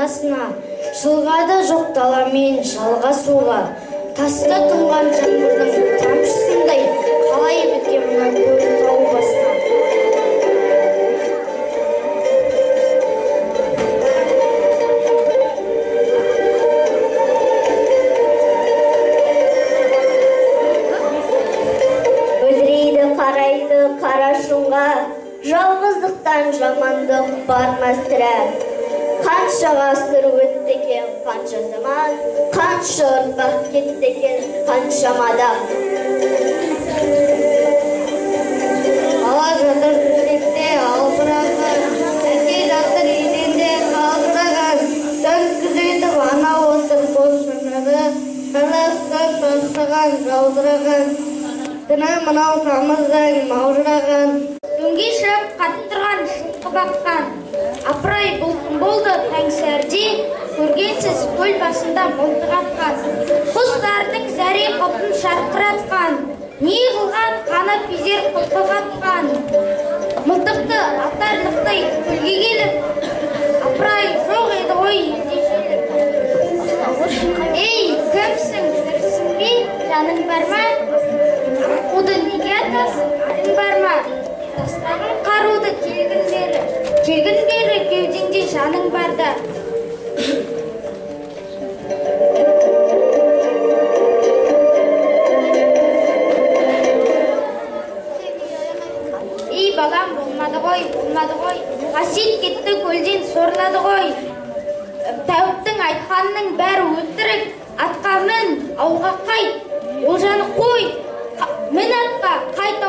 басына, жылғады жоқ даламен шалға суға, таста тұнған жаңбырдың тамшысындай қалай біткен мына көл тау басына. Қарайды қара шыңға, жалғыздықтан жамандық бармас сірә. Қанша ғасыр өтті екен, қанша заман, қанша ұрпақ кетті екен, қаншамада. Ала жатыр төсекте албыраған, әке жатыр еденде қалбыраған, сөмкізетіп ана отыр бос шыныры, шаласқа шошыған жаудыраған. Діні мынау тамыздай маужыраған, дөңге шығып қаттырған шытқы баққан. Апырай бұлқын болды таңсәрде, көргенсіз көл басында мылтық атқан. Құстардың зәре құтын шарқыратқан, не қылған қаны пезер құтық атқан. Мылтықты атарлықтай көлге келіп, апырай жоқ еді ғой ендешеліп. Ей, кімсің, тірісің бе, жаның бар ма? Аққуды неге атасың, арың бар ма? Тастағын қаруды келгін бері кеудеңде жаның барда. Ей балам, болмады ғой, қасиет кетті көлден сорлады ғой. Тәуіптің айтқанының бәрі өтірік, атқа мін, ауға қайт, олжаны қой. Мін атқа, қайт